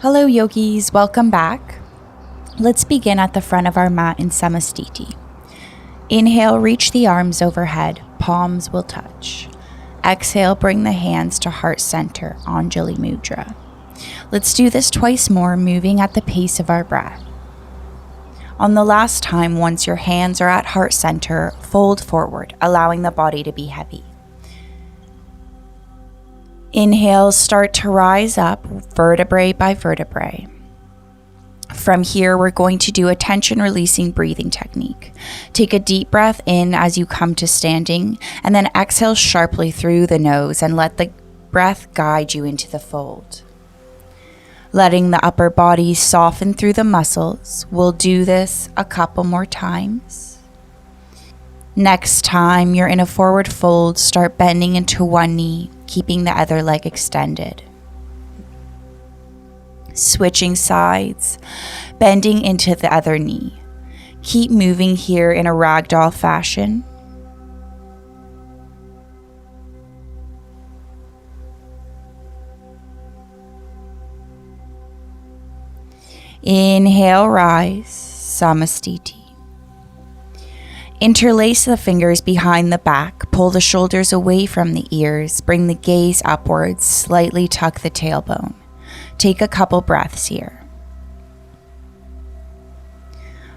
Hello yogis, welcome back. Let's begin at the front of our mat in Samastiti. Inhale, reach the arms overhead, palms will touch. Exhale, bring the hands to heart center, Anjali Mudra. Let's do this twice more, moving at the pace of our breath. On the last time, once your hands are at heart center, fold forward, allowing the body to be heavy. Inhale, start to rise up vertebrae by vertebrae. From here, we're going to do a tension-releasing breathing technique. Take a deep breath in as you come to standing, and then exhale sharply through the nose and let the breath guide you into the fold. Letting the upper body soften through the muscles. We'll do this a couple more times. Next time you're in a forward fold, start bending into one knee, keeping the other leg extended. Switching sides, bending into the other knee. Keep moving here in a ragdoll fashion. Inhale, rise, Samastiti. Interlace the fingers behind the back, pull the shoulders away from the ears, bring the gaze upwards, slightly tuck the tailbone. Take a couple breaths here.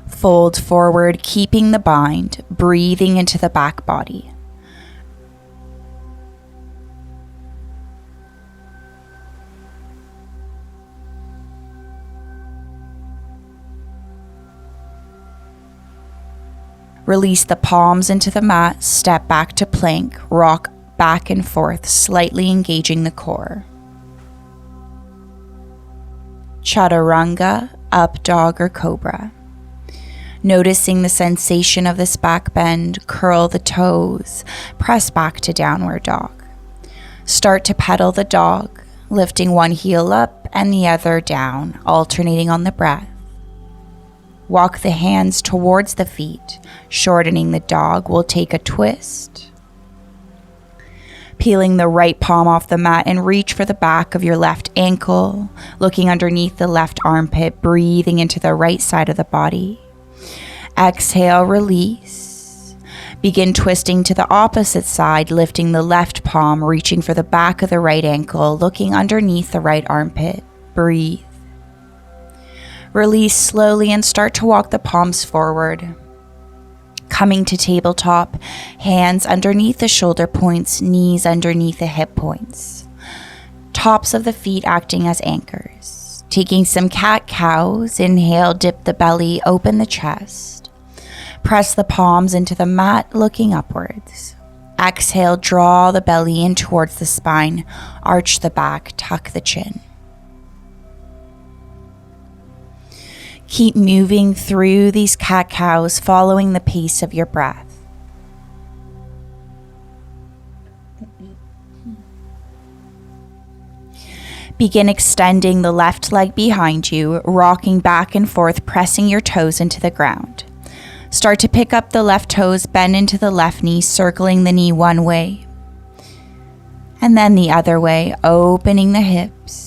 Fold forward, keeping the bind, breathing into the back body. Release the palms into the mat, step back to plank, rock back and forth, slightly engaging the core. Chaturanga, up dog or cobra. Noticing the sensation of this back bend, curl the toes, press back to downward dog. Start to pedal the dog, lifting one heel up and the other down, alternating on the breath. Walk the hands towards the feet, shortening the dog. We'll take a twist. Peeling the right palm off the mat and reach for the back of your left ankle, looking underneath the left armpit, breathing into the right side of the body. Exhale, release. Begin twisting to the opposite side, lifting the left palm, reaching for the back of the right ankle, looking underneath the right armpit. Breathe. Release slowly and start to walk the palms forward. Coming to tabletop, hands underneath the shoulder points, knees underneath the hip points. Tops of the feet acting as anchors. Taking some cat-cows, inhale, dip the belly, open the chest. Press the palms into the mat, looking upwards. Exhale, draw the belly in towards the spine, arch the back, tuck the chin. Keep moving through these cat-cows, following the pace of your breath. Begin extending the left leg behind you, rocking back and forth, pressing your toes into the ground. Start to pick up the left toes, bend into the left knee, circling the knee one way, and then the other way, opening the hips.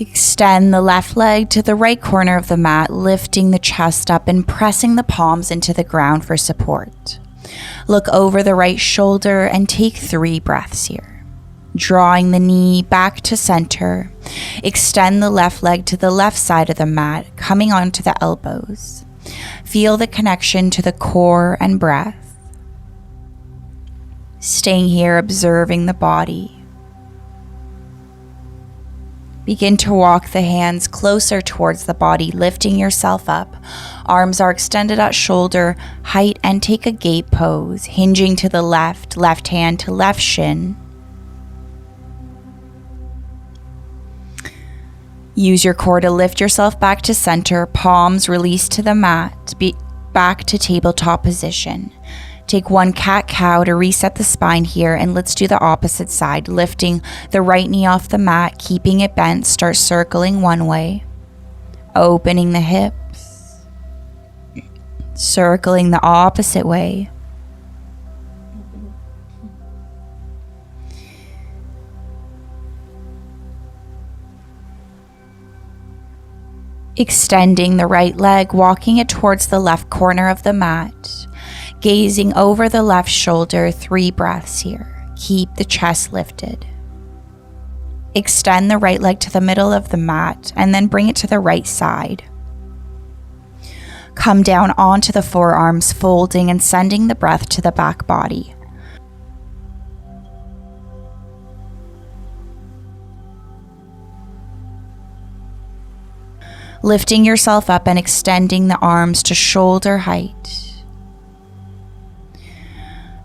Extend the left leg to the right corner of the mat, lifting the chest up and pressing the palms into the ground for support. Look over the right shoulder and take 3 breaths here. Drawing the knee back to center, extend the left leg to the left side of the mat, coming onto the elbows. Feel the connection to the core and breath. Staying here, observing the body. Begin to walk the hands closer towards the body, lifting yourself up. Arms are extended at shoulder height and take a gate pose, hinging to the left, left hand to left shin. Use your core to lift yourself back to center, palms release to the mat, back to tabletop position. Take 1 cat-cow to reset the spine here, and let's do the opposite side, lifting the right knee off the mat, keeping it bent, start circling one way, opening the hips, circling the opposite way, Extending the right leg, walking it towards the left corner of the mat. Gazing over the left shoulder, 3 breaths here. Keep the chest lifted. Extend the right leg to the middle of the mat and then bring it to the right side. Come down onto the forearms, folding and sending the breath to the back body. Lifting yourself up and extending the arms to shoulder height.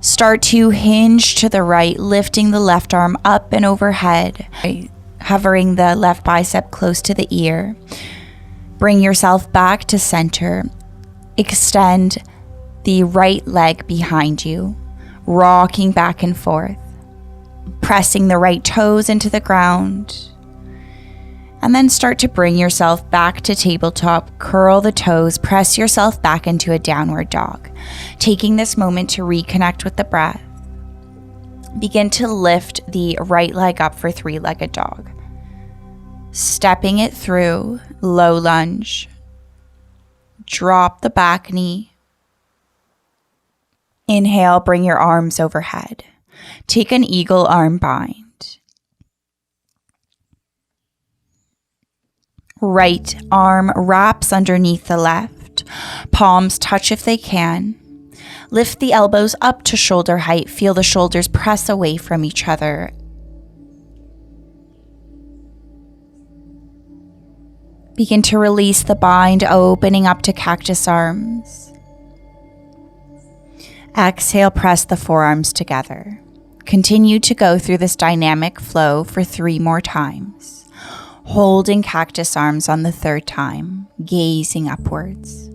Start to hinge to the right, lifting the left arm up and overhead, hovering the left bicep close to the ear. Bring yourself back to center. Extend the right leg behind you, rocking back and forth, pressing the right toes into the ground. And then start to bring yourself back to tabletop, curl the toes, press yourself back into a downward dog. Taking this moment to reconnect with the breath. Begin to lift the right leg up for 3-legged dog. Stepping it through, low lunge. Drop the back knee. Inhale, bring your arms overhead. Take an eagle arm bind. Right arm wraps underneath the left. Palms touch if they can. Lift the elbows up to shoulder height. Feel the shoulders press away from each other. Begin to release the bind, opening up to cactus arms. Exhale, press the forearms together. Continue to go through this dynamic flow for 3 more times. Holding cactus arms on the 3rd time, gazing upwards.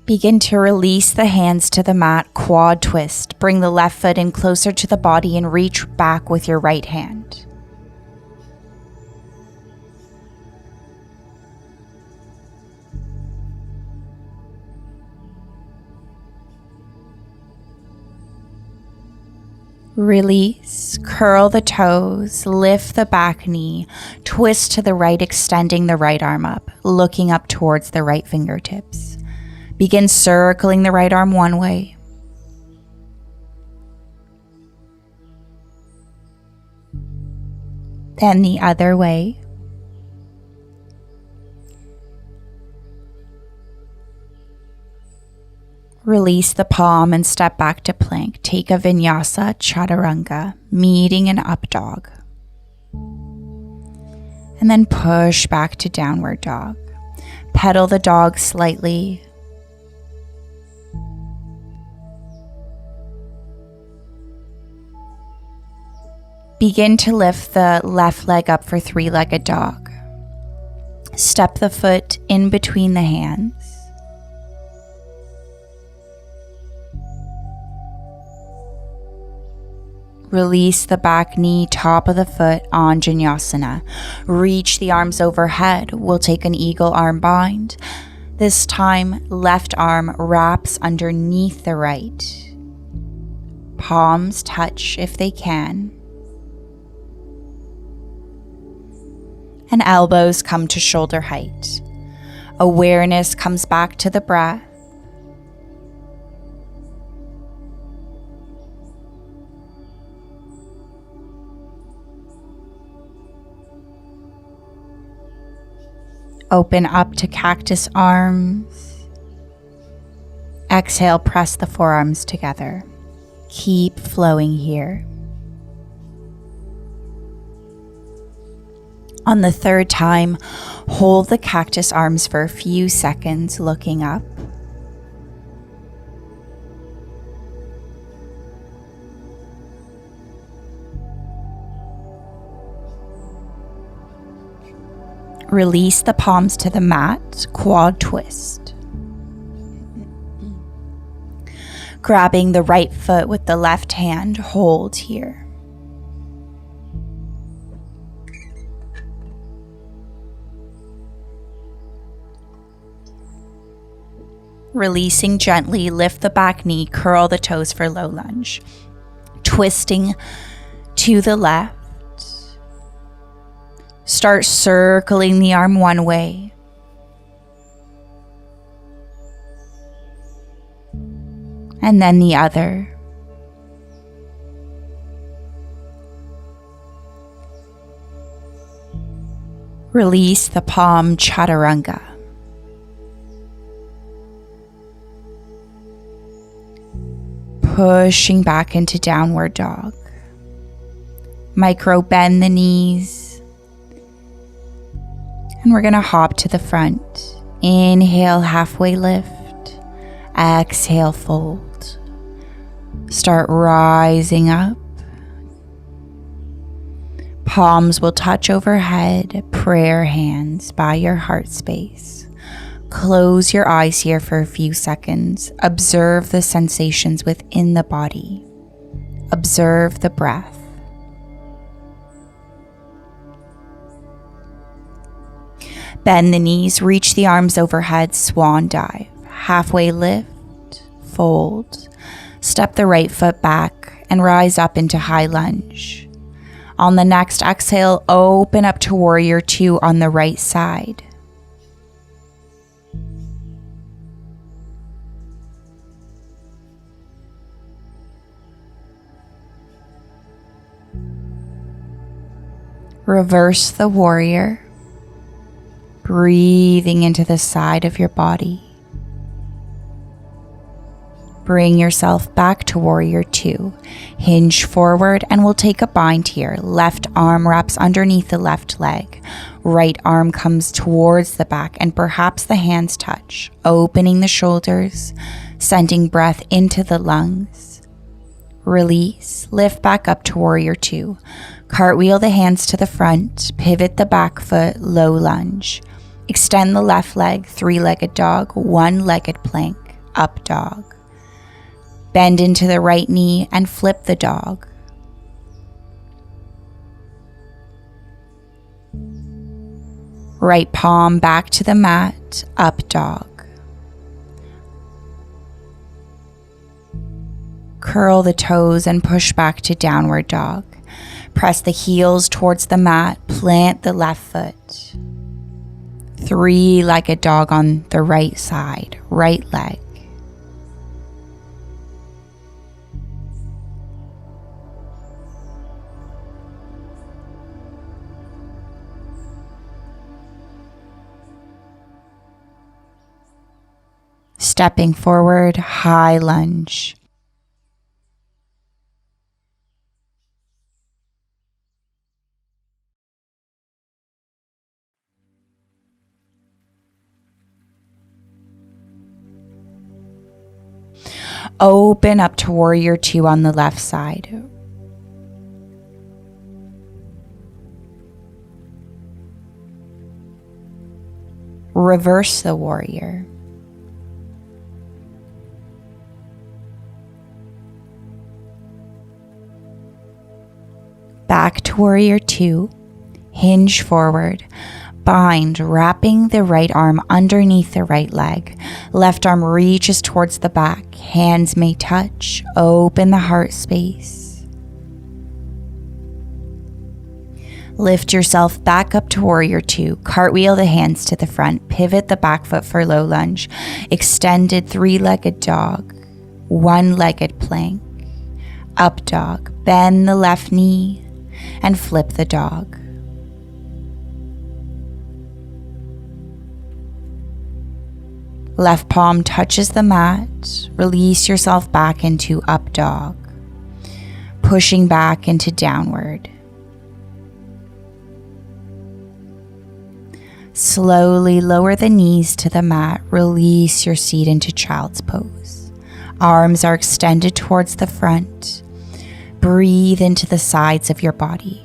Begin to release the hands to the mat, quad twist. Bring the left foot in closer to the body and reach back with your right hand. Release, curl the toes, lift the back knee, twist to the right, extending the right arm up, looking up towards the right fingertips. Begin circling the right arm one way. Then the other way. Release the palm and step back to plank. Take a vinyasa chaturanga, meeting an up dog. And then push back to downward dog. Pedal the dog slightly. Begin to lift the left leg up for 3-legged dog. Step the foot in between the hands. Release the back knee, top of the foot, Anjaneyasana. Reach the arms overhead. We'll take an eagle arm bind. This time, left arm wraps underneath the right. Palms touch if they can. And elbows come to shoulder height. Awareness comes back to the breath. Open up to cactus arms. Exhale, press the forearms together. Keep flowing here. On the 3rd time, hold the cactus arms for a few seconds, looking up. Release the palms to the mat, quad twist. Grabbing the right foot with the left hand, hold here. Releasing gently, lift the back knee, curl the toes for low lunge. Twisting to the left. Start circling the arm one way. And then the other. Release the palm chaturanga. Pushing back into downward dog. Micro bend the knees. And we're going to hop to the front. Inhale, halfway lift. Exhale, fold. Start rising up. Palms will touch overhead, prayer hands by your heart space. Close your eyes here for a few seconds. Observe the sensations within the body. Observe the breath. Bend the knees, reach the arms overhead, swan dive. Halfway lift, fold. Step the right foot back and rise up into high lunge. On the next exhale, open up to warrior two on the right side. Reverse the warrior, breathing into the side of your body. Bring yourself back to warrior two. Hinge forward and we'll take a bind here. Left arm wraps underneath the left leg. Right arm comes towards the back and perhaps the hands touch, opening the shoulders, sending breath into the lungs. Release, lift back up to warrior two. Cartwheel the hands to the front, pivot the back foot, low lunge. Extend the left leg, three-legged dog, one-legged plank, up dog. Bend into the right knee and flip the dog. Right palm back to the mat, up dog. Curl the toes and push back to downward dog. Press the heels towards the mat, plant the left foot. Three-legged dog on the right side, right leg. Stepping forward, high lunge. Open up to warrior two on the left side. Reverse the warrior. Back to warrior two, hinge forward, bind, wrapping the right arm underneath the right leg. Left arm reaches towards the back, hands may touch, open the heart space. Lift yourself back up to warrior two, cartwheel the hands to the front, pivot the back foot for low lunge, extended three-legged dog, one-legged plank, up dog, bend the left knee, and flip the dog. Left palm touches the mat. Release yourself back into up dog, pushing back into downward. Slowly lower the knees to the mat. Release your seat into child's pose. Arms are extended towards the front. Breathe into the sides of your body.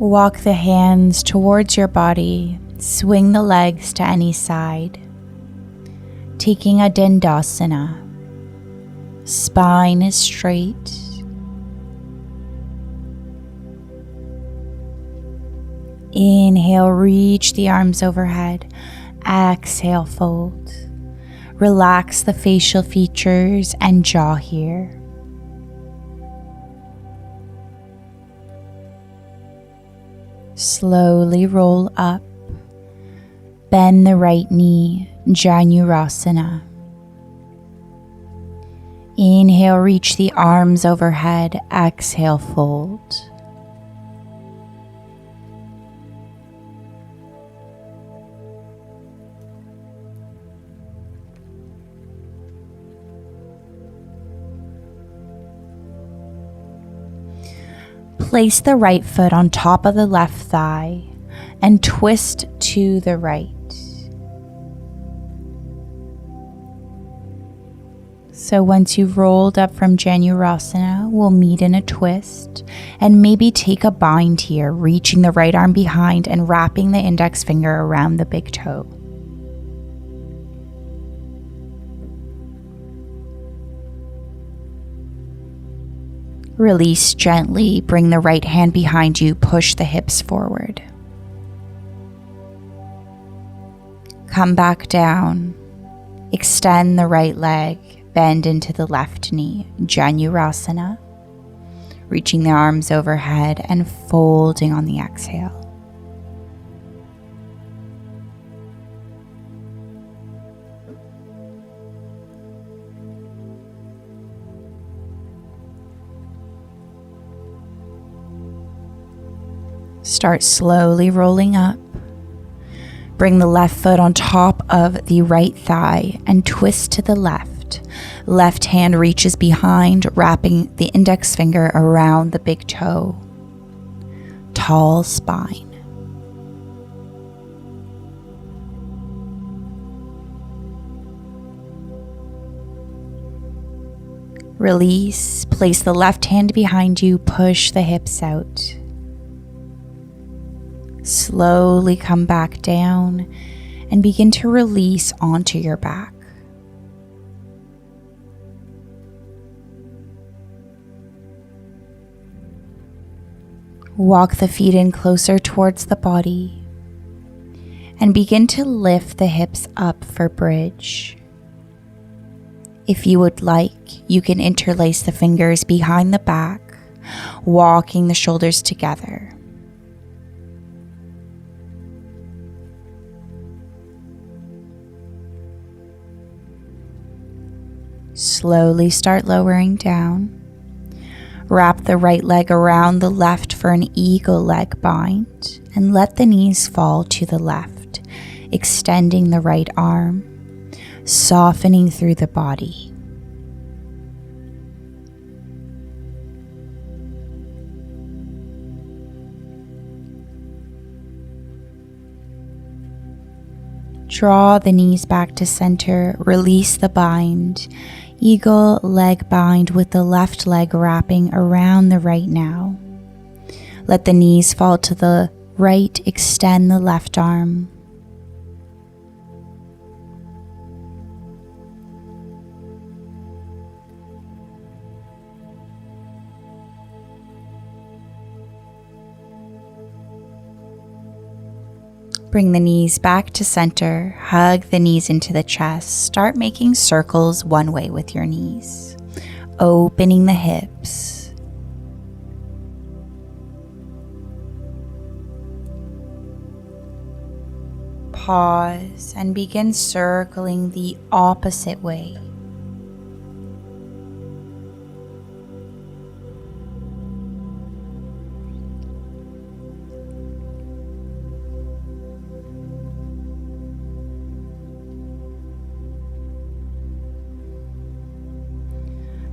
Walk the hands towards your body, Swing the legs to any side, taking a Dandasana. Spine is straight. Inhale, reach the arms overhead. Exhale, fold. Relax the facial features and jaw here. Slowly roll up. Bend the right knee, Janurasana. Inhale, reach the arms overhead. Exhale, fold. Place the right foot on top of the left thigh and twist to the right. So once you've rolled up from Janurasana, we'll meet in a twist and maybe take a bind here, reaching the right arm behind and wrapping the index finger around the big toe. Release gently, bring the right hand behind you, push the hips forward. Come back down, extend the right leg, bend into the left knee, Janurasana, reaching the arms overhead and folding on the exhale. Start slowly rolling up. Bring the left foot on top of the right thigh and twist to the left. Left hand reaches behind, wrapping the index finger around the big toe. Tall spine. Release. Place the left hand behind you, push the hips out. Slowly come back down and begin to release onto your back. Walk the feet in closer towards the body and begin to lift the hips up for bridge. If you would like, you can interlace the fingers behind the back, walking the shoulders together. Slowly start lowering down. Wrap the right leg around the left for an eagle leg bind and let the knees fall to the left, extending the right arm, softening through the body. Draw the knees back to center, release the bind. Eagle leg bind with the left leg wrapping around the right now. Let the knees fall to the right, extend the left arm. Bring the knees back to center, hug the knees into the chest, start making circles one way with your knees, opening the hips. Pause and begin circling the opposite way.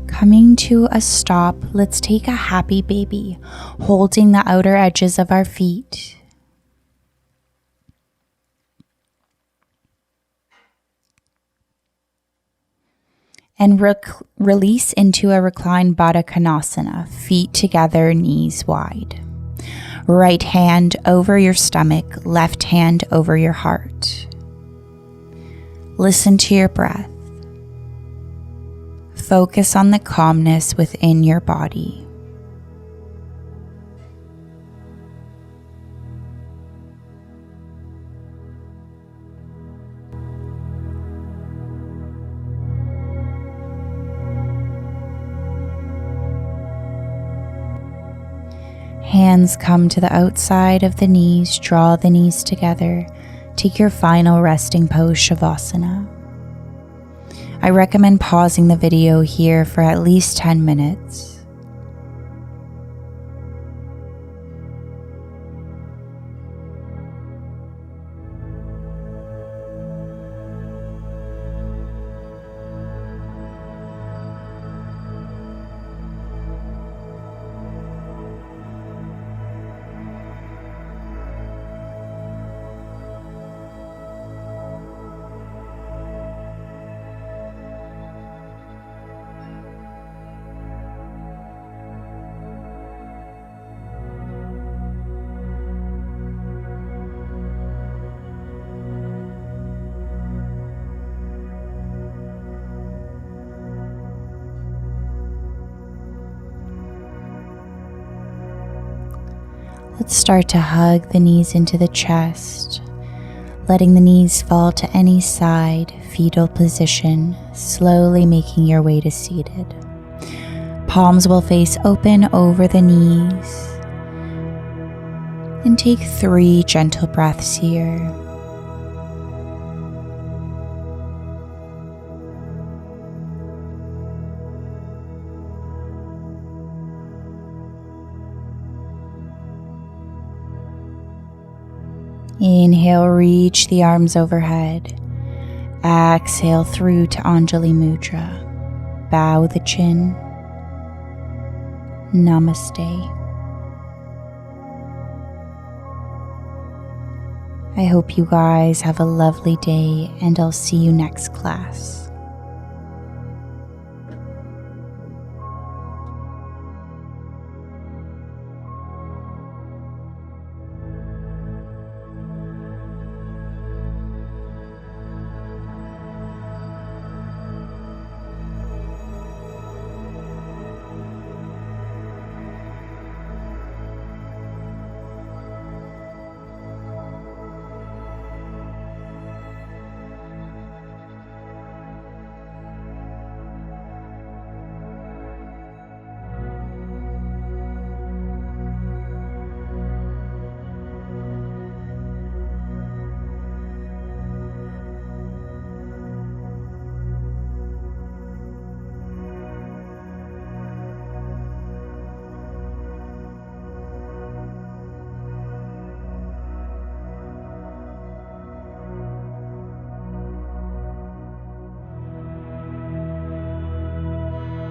Coming to a stop, let's take a happy baby, holding the outer edges of our feet. And release into a reclined Baddha Konasana, feet together, knees wide. Right hand over your stomach, left hand over your heart. Listen to your breath. Focus on the calmness within your body. Hands come to the outside of the knees, draw the knees together. Take your final resting pose, Shavasana. I recommend pausing the video here for at least 10 minutes. Let's start to hug the knees into the chest, letting the knees fall to any side, fetal position, slowly making your way to seated. Palms will face open over the knees. And take 3 gentle breaths here. Inhale, reach the arms overhead. Exhale through to Anjali Mudra. Bow the chin. Namaste. I hope you guys have a lovely day, and I'll see you next class.